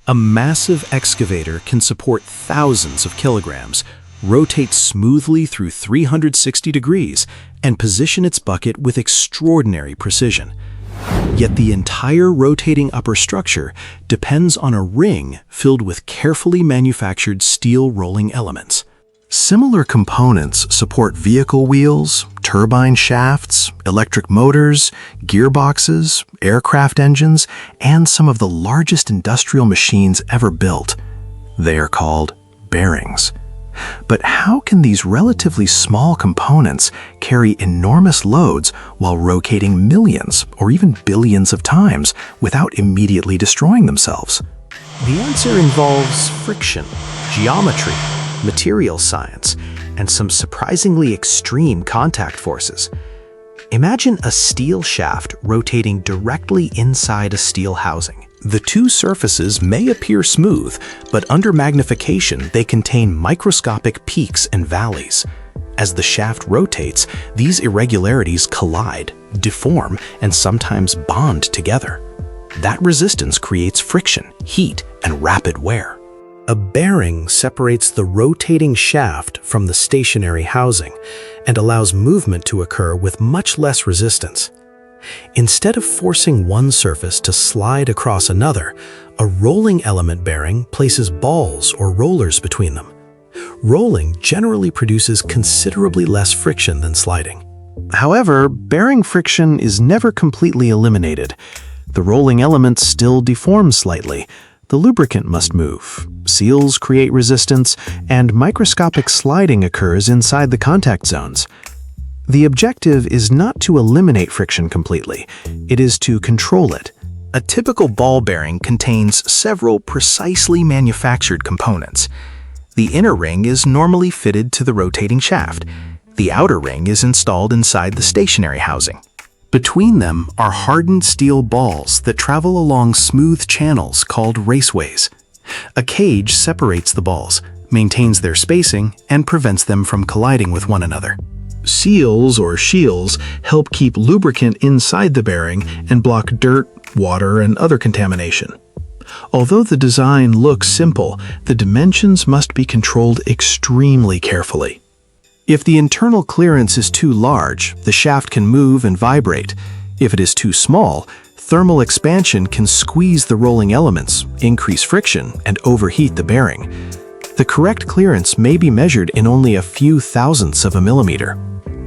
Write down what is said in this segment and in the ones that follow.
A massive excavator can support thousands of kilograms, rotate smoothly through 360 degrees, and position its bucket with extraordinary precision. Yet the entire rotating upper structure depends on a ring filled with carefully manufactured steel rolling elements. Similar components support vehicle wheels, turbine shafts, electric motors, gearboxes, aircraft engines, and some of the largest industrial machines ever built. They are called bearings. But how can these relatively small components carry enormous loads while rotating millions or even billions of times without immediately destroying themselves? The answer involves friction, geometry, material science, and some surprisingly extreme contact forces. Imagine a steel shaft rotating directly inside a steel housing. The two surfaces may appear smooth, but under magnification they contain microscopic peaks and valleys. As the shaft rotates, these irregularities collide, deform, and sometimes bond together. That resistance creates friction, heat, and rapid wear. A bearing separates the rotating shaft from the stationary housing and allows movement to occur with much less resistance. Instead of forcing one surface to slide across another, a rolling element bearing places balls or rollers between them. Rolling generally produces considerably less friction than sliding. However, bearing friction is never completely eliminated. The rolling elements still deform slightly. The lubricant must move, seals create resistance, and microscopic sliding occurs inside the contact zones. The objective is not to eliminate friction completely, it is to control it. A typical ball bearing contains several precisely manufactured components. The inner ring is normally fitted to the rotating shaft. The outer ring is installed inside the stationary housing. Between them are hardened steel balls that travel along smooth channels called raceways. A cage separates the balls, maintains their spacing, and prevents them from colliding with one another. Seals or shields help keep lubricant inside the bearing and block dirt, water, and other contamination. Although the design looks simple, the dimensions must be controlled extremely carefully. If the internal clearance is too large, the shaft can move and vibrate. If it is too small, thermal expansion can squeeze the rolling elements, increase friction, and overheat the bearing. The correct clearance may be measured in only a few thousandths of a millimeter.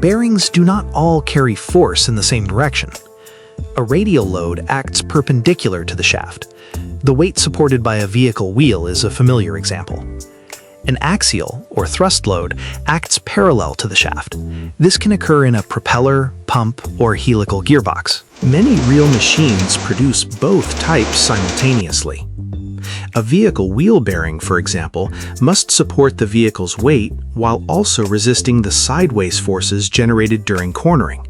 Bearings do not all carry force in the same direction. A radial load acts perpendicular to the shaft. The weight supported by a vehicle wheel is a familiar example. An axial, or thrust load, acts parallel to the shaft. This can occur in a propeller, pump, or helical gearbox. Many real machines produce both types simultaneously. A vehicle wheel bearing, for example, must support the vehicle's weight while also resisting the sideways forces generated during cornering.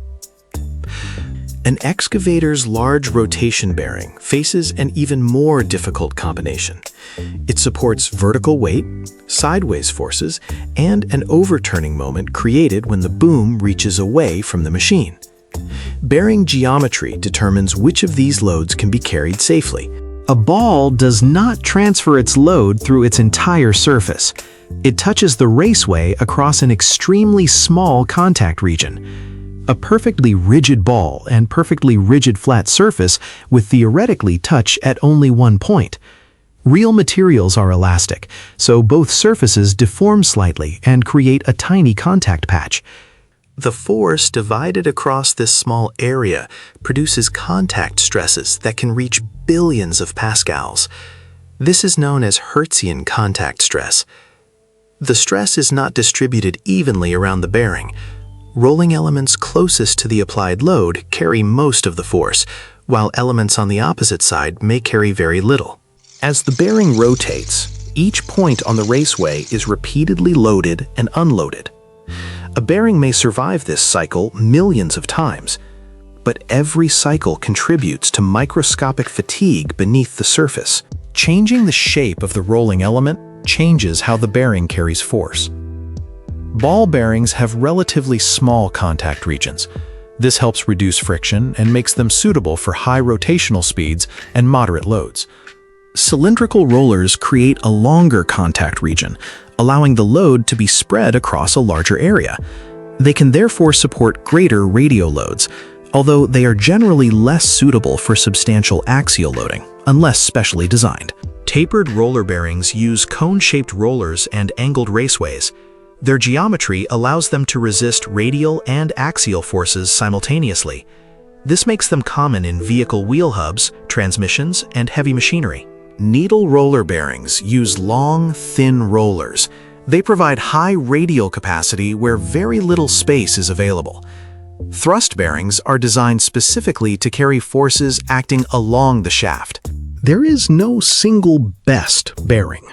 An excavator's large rotation bearing faces an even more difficult combination. It supports vertical weight, sideways forces, and an overturning moment created when the boom reaches away from the machine. Bearing geometry determines which of these loads can be carried safely. A ball does not transfer its load through its entire surface. It touches the raceway across an extremely small contact region. A perfectly rigid ball and perfectly rigid flat surface would theoretically touch at only one point. Real materials are elastic, so both surfaces deform slightly and create a tiny contact patch. The force divided across this small area produces contact stresses that can reach billions of pascals. This is known as Hertzian contact stress. The stress is not distributed evenly around the bearing. Rolling elements closest to the applied load carry most of the force, while elements on the opposite side may carry very little. As the bearing rotates, each point on the raceway is repeatedly loaded and unloaded. A bearing may survive this cycle millions of times, but every cycle contributes to microscopic fatigue beneath the surface. Changing the shape of the rolling element changes how the bearing carries force. Ball bearings have relatively small contact regions. This helps reduce friction and makes them suitable for high rotational speeds and moderate loads. Cylindrical rollers create a longer contact region, allowing the load to be spread across a larger area. They can therefore support greater radial loads, although they are generally less suitable for substantial axial loading, unless specially designed. Tapered roller bearings use cone-shaped rollers and angled raceways. Their geometry allows them to resist radial and axial forces simultaneously. This makes them common in vehicle wheel hubs, transmissions, and heavy machinery. Needle roller bearings use long, thin rollers. They provide high radial capacity where very little space is available. Thrust bearings are designed specifically to carry forces acting along the shaft. There is no single best bearing.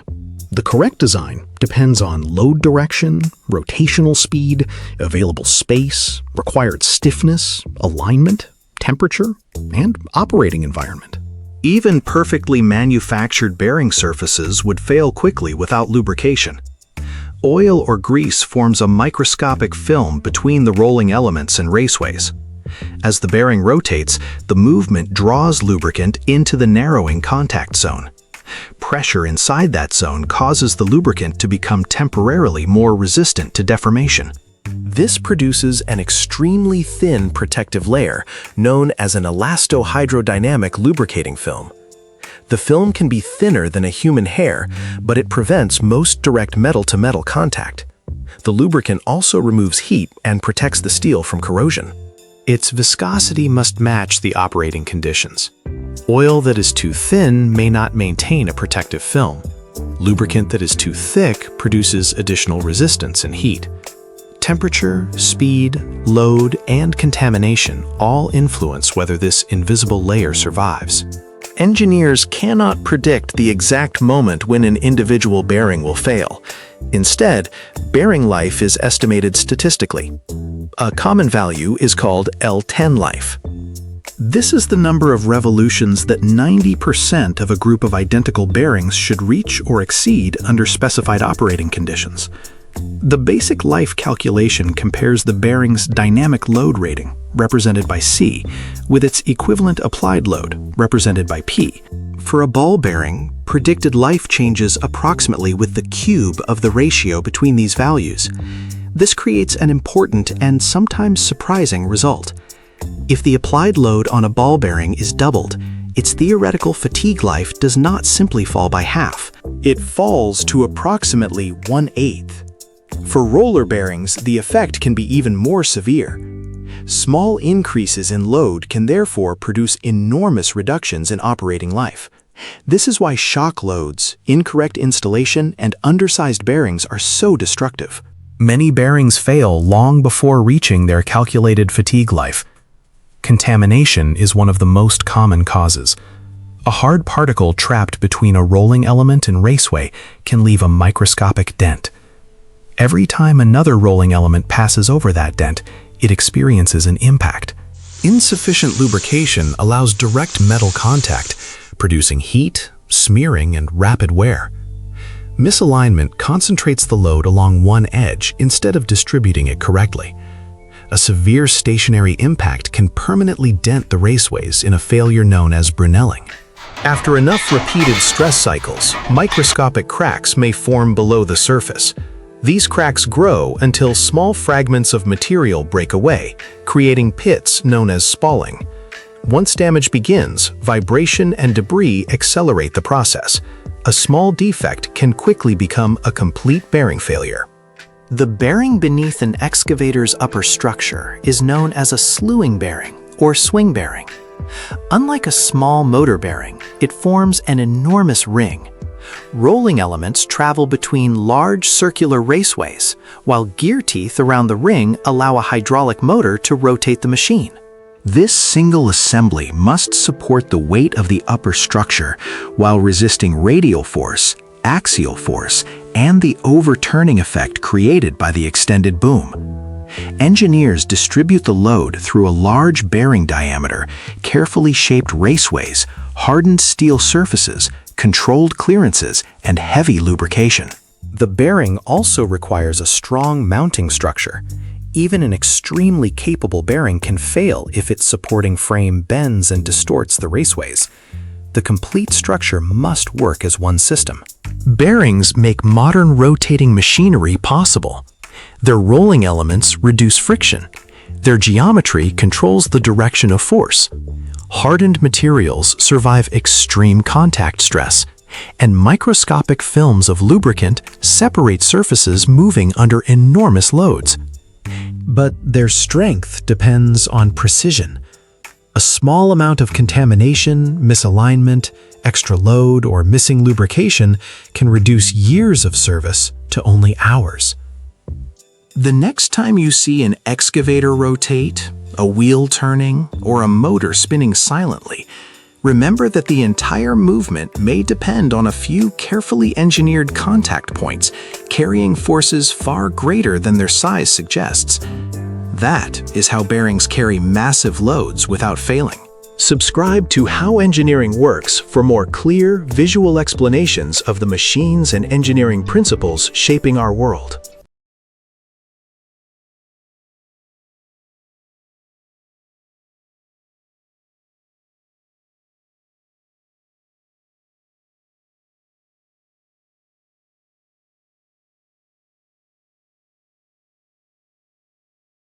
The correct design depends on load direction, rotational speed, available space, required stiffness, alignment, temperature, and operating environment. Even perfectly manufactured bearing surfaces would fail quickly without lubrication. Oil or grease forms a microscopic film between the rolling elements and raceways. As the bearing rotates, the movement draws lubricant into the narrowing contact zone. Pressure inside that zone causes the lubricant to become temporarily more resistant to deformation. This produces an extremely thin protective layer known as an elastohydrodynamic lubricating film. The film can be thinner than a human hair, but it prevents most direct metal-to-metal contact. The lubricant also removes heat and protects the steel from corrosion. Its viscosity must match the operating conditions. Oil that is too thin may not maintain a protective film. Lubricant that is too thick produces additional resistance and heat. Temperature, speed, load, and contamination all influence whether this invisible layer survives. Engineers cannot predict the exact moment when an individual bearing will fail. Instead, bearing life is estimated statistically. A common value is called L10 life. This is the number of revolutions that 90% of a group of identical bearings should reach or exceed under specified operating conditions. The basic life calculation compares the bearing's dynamic load rating, represented by C, with its equivalent applied load, represented by P. For a ball bearing, predicted life changes approximately with the cube of the ratio between these values. This creates an important and sometimes surprising result. If the applied load on a ball bearing is doubled, its theoretical fatigue life does not simply fall by half. It falls to approximately 1/8. For roller bearings, the effect can be even more severe. Small increases in load can therefore produce enormous reductions in operating life. This is why shock loads, incorrect installation, and undersized bearings are so destructive. Many bearings fail long before reaching their calculated fatigue life. Contamination is one of the most common causes. A hard particle trapped between a rolling element and raceway can leave a microscopic dent. Every time another rolling element passes over that dent, it experiences an impact. Insufficient lubrication allows direct metal contact, producing heat, smearing, and rapid wear. Misalignment concentrates the load along one edge instead of distributing it correctly. A severe stationary impact can permanently dent the raceways in a failure known as Brunelling. After enough repeated stress cycles, microscopic cracks may form below the surface. These cracks grow until small fragments of material break away, creating pits known as spalling. Once damage begins, vibration and debris accelerate the process. A small defect can quickly become a complete bearing failure. The bearing beneath an excavator's upper structure is known as a slewing bearing or swing bearing. Unlike a small motor bearing, it forms an enormous ring. Rolling elements travel between large circular raceways, while gear teeth around the ring allow a hydraulic motor to rotate the machine. This single assembly must support the weight of the upper structure while resisting radial force, axial force, and the overturning effect created by the extended boom. Engineers distribute the load through a large bearing diameter, carefully shaped raceways, hardened steel surfaces, controlled clearances, and heavy lubrication. The bearing also requires a strong mounting structure. Even an extremely capable bearing can fail if its supporting frame bends and distorts the raceways. The complete structure must work as one system. Bearings make modern rotating machinery possible. Their rolling elements reduce friction. Their geometry controls the direction of force. Hardened materials survive extreme contact stress, and microscopic films of lubricant separate surfaces moving under enormous loads. But their strength depends on precision. A small amount of contamination, misalignment, extra load, or missing lubrication can reduce years of service to only hours. The next time you see an excavator rotate, a wheel turning, or a motor spinning silently, remember that the entire movement may depend on a few carefully engineered contact points, carrying forces far greater than their size suggests. That is how bearings carry massive loads without failing. Subscribe to How Engineering Works for more clear, visual explanations of the machines and engineering principles shaping our world.